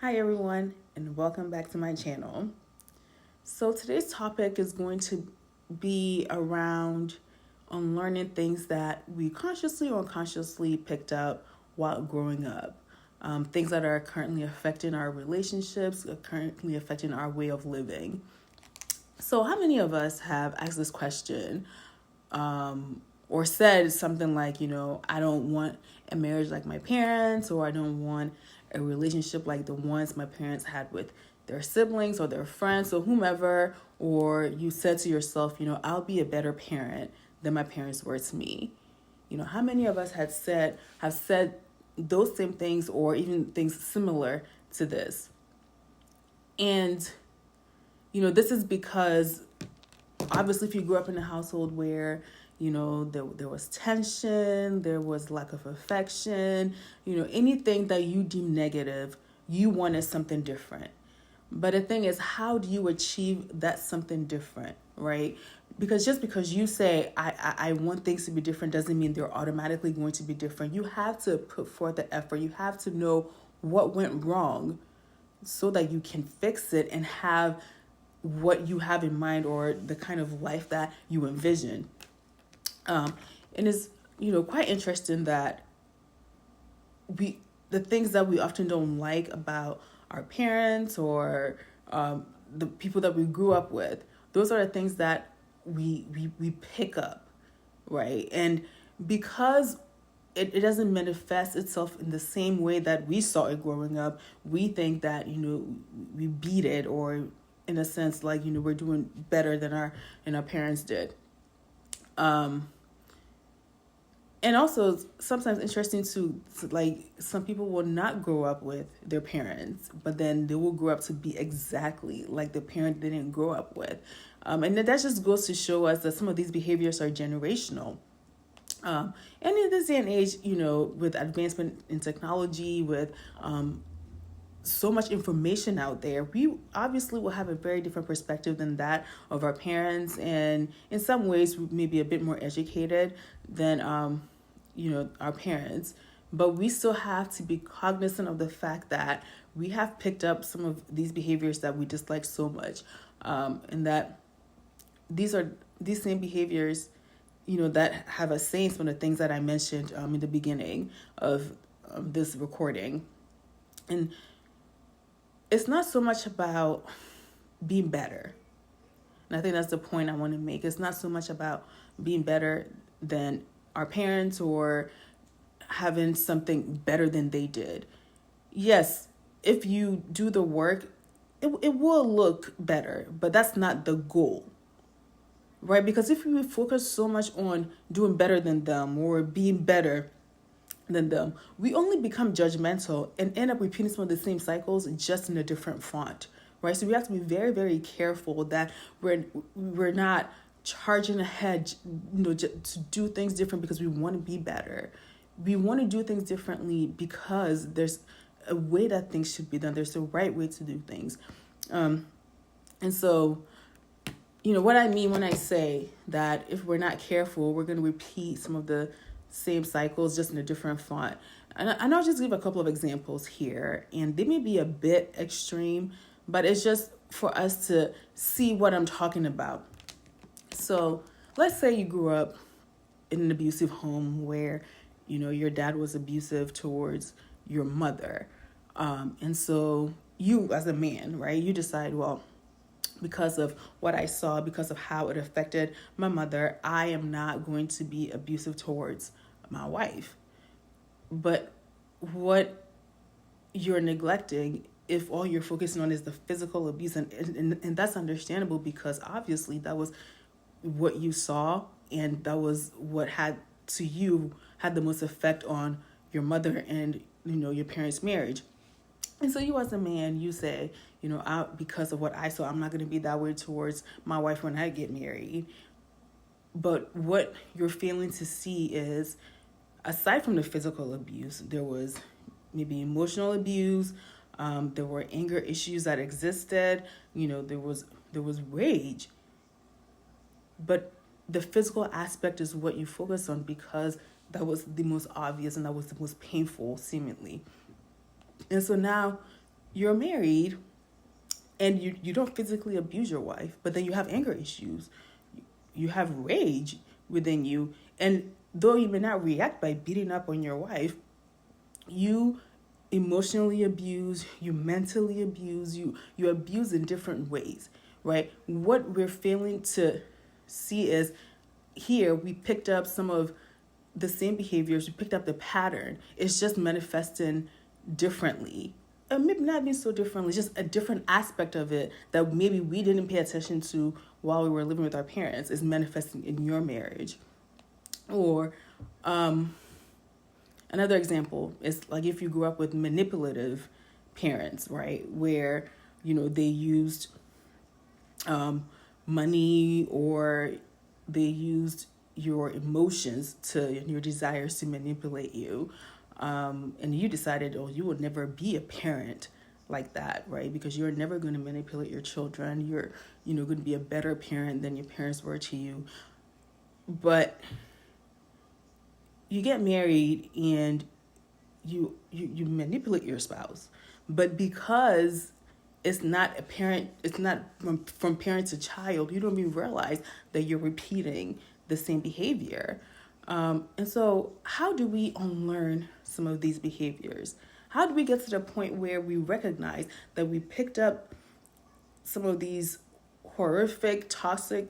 Hi everyone, and welcome back to my channel. So today's topic is going to be around unlearning things that we consciously or unconsciously picked up while growing up. Things that are currently affecting our relationships, are currently affecting our way of living. So how many of us have asked this question or said something like, I don't want a marriage like my parents, or I don't want a relationship like the ones my parents had with their siblings or their friends or whomever, or you said to yourself, I'll be a better parent than my parents were to me. How many of us have said those same things or even things similar to this? And this is because obviously if you grew up in a household where there was tension, there was lack of affection, anything that you deem negative, you wanted something different. But the thing is, how do you achieve that something different, right? Because just because you say I want things to be different doesn't mean they're automatically going to be different. You have to put forth the effort. You have to know what went wrong so that you can fix it and have what you have in mind or the kind of life that you envision. And it's, quite interesting that the things that we often don't like about our parents or the people that we grew up with, those are the things that we pick up, right? And because it doesn't manifest itself in the same way that we saw it growing up, we think that, we beat it, or in a sense, like, we're doing better than our parents did. And also sometimes interesting to like, some people will not grow up with their parents, but then they will grow up to be exactly like the parent they didn't grow up with. And that just goes to show us that some of these behaviors are generational. And in this day and age, with advancement in technology, with so much information out there, we obviously will have a very different perspective than that of our parents, and in some ways we may be a bit more educated than our parents. But we still have to be cognizant of the fact that we have picked up some of these behaviors that we dislike so much, and that these same behaviors that have us saying some of the things that I mentioned in the beginning of this recording. And it's not so much about being better. And I think that's the point I want to make. It's not so much about being better than our parents or having something better than they did. Yes, if you do the work, it will look better, but that's not the goal, right? Because if we focus so much on doing better than them or being better than them, we only become judgmental and end up repeating some of the same cycles just in a different font, right? So we have to be very, very careful that we're not charging ahead, to do things different because we want to be better. We want to do things differently because there's a way that things should be done. There's a right way to do things. And so, what I mean when I say that if we're not careful, we're going to repeat some of the same cycles just in a different font. And I'll just give a couple of examples here, and they may be a bit extreme, but it's just for us to see what I'm talking about. So let's say you grew up in an abusive home where, your dad was abusive towards your mother. And so you, as a man, right, you decide, well, because of what I saw, because of how it affected my mother, I am not going to be abusive towards my wife. But what you're neglecting, if all you're focusing on is the physical abuse, and that's understandable because obviously that was what you saw, and that was what had the most effect on your mother and your parents' marriage. And so you as a man, you say, because of what I saw, I'm not going to be that way towards my wife when I get married. But what you're failing to see is, aside from the physical abuse, there was maybe emotional abuse. There were anger issues that existed. There was rage. But the physical aspect is what you focus on because that was the most obvious and that was the most painful, seemingly. And so now you're married and you don't physically abuse your wife, but then you have anger issues. You have rage within you. And though you may not react by beating up on your wife, you emotionally abuse, you mentally abuse, you abuse in different ways, right? What we're failing to see is here we picked up some of the same behaviors, we picked up the pattern. It's just manifesting differently. Maybe not being so differently, just a different aspect of it that maybe we didn't pay attention to while we were living with our parents is manifesting in your marriage. Or another example is like if you grew up with manipulative parents, right? Where, they used money, or they used your emotions to your desires to manipulate you. And you decided, oh, you would never be a parent like that, right? Because you're never going to manipulate your children. You're, going to be a better parent than your parents were to you. But you get married and you manipulate your spouse, but because it's not apparent, it's not from parent to child, you don't even realize that you're repeating the same behavior. And so how do we unlearn some of these behaviors? How do we get to the point where we recognize that we picked up some of these horrific, toxic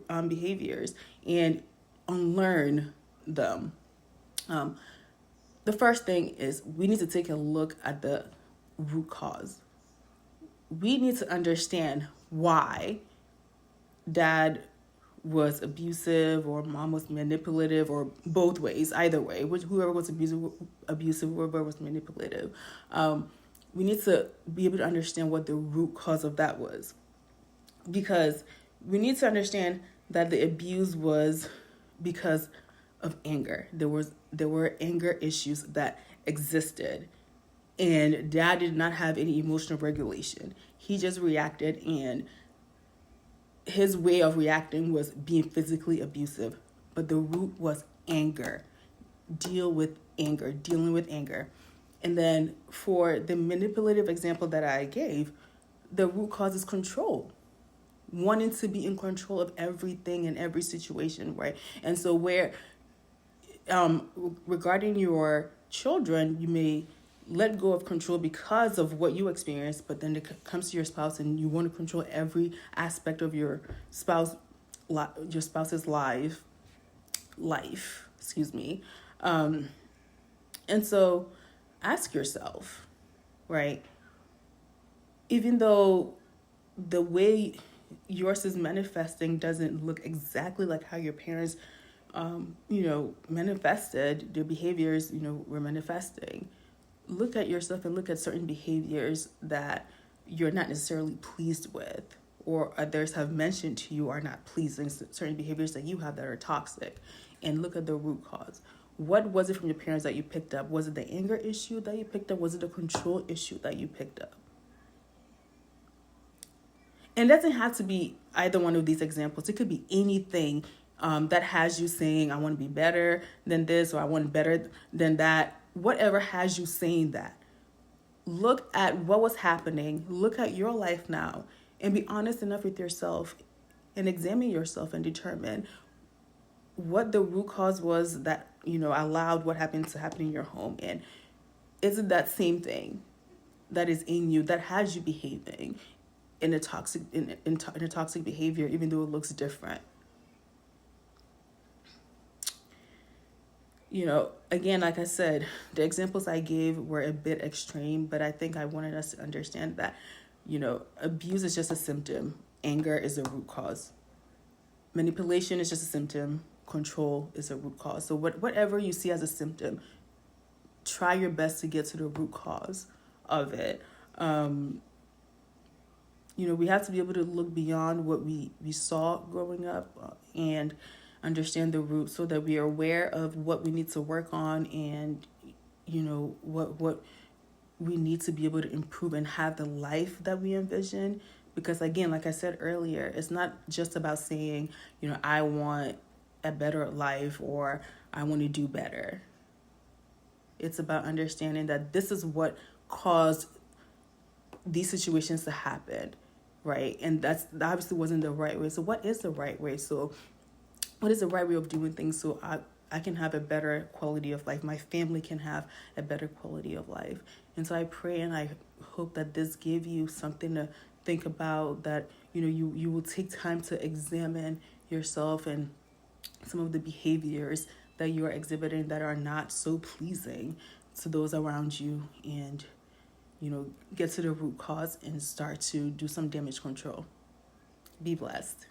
behaviors and unlearn them? The first thing is we need to take a look at the root cause. We need to understand why dad was abusive or mom was manipulative, or both ways, either way, whoever was abusive, whoever was manipulative. We need to be able to understand what the root cause of that was, because we need to understand that the abuse was because of anger. There were anger issues that existed, and dad did not have any emotional regulation. He just reacted, and his way of reacting was being physically abusive, but the root was anger. Dealing with anger. And then for the manipulative example that I gave, the root cause is control. Wanting to be in control of everything in every situation, right? And so where, regarding your children, you may let go of control because of what you experienced, but then it comes to your spouse and you want to control every aspect of your spouse's life, and so ask yourself, right? Even though the way yours is manifesting doesn't look exactly like how your parents, manifested, their behaviors, were manifesting. Look at yourself and look at certain behaviors that you're not necessarily pleased with, or others have mentioned to you are not pleasing, certain behaviors that you have that are toxic, and look at the root cause. What was it from your parents that you picked up? Was it the anger issue that you picked up? Was it the control issue that you picked up? And it doesn't have to be either one of these examples. It could be anything that has you saying, I want to be better than this, or I want better than that. Whatever has you saying that. Look at what was happening. Look at your life now and be honest enough with yourself and examine yourself and determine what the root cause was that, allowed what happened to happen in your home. And is it that same thing that is in you that has you behaving in a toxic behavior, even though it looks different? Again, like I said, the examples I gave were a bit extreme, but I think I wanted us to understand that, abuse is just a symptom. Anger is a root cause. Manipulation is just a symptom. Control is a root cause. So whatever you see as a symptom, try your best to get to the root cause of it. We have to be able to look beyond what we saw growing up and understand the root, so that we are aware of what we need to work on, and what we need to be able to improve and have the life that we envision. Because again, like I said earlier, it's not just about saying, I want a better life or I want to do better. It's about understanding that this is what caused these situations to happen, right? And that obviously wasn't the right way. So what is the right way? So what is the right way of doing things so I can have a better quality of life, my family can have a better quality of life? And so I pray and I hope that this gave you something to think about, that you will take time to examine yourself and some of the behaviors that you are exhibiting that are not so pleasing to those around you, and get to the root cause and start to do some damage control. Be blessed.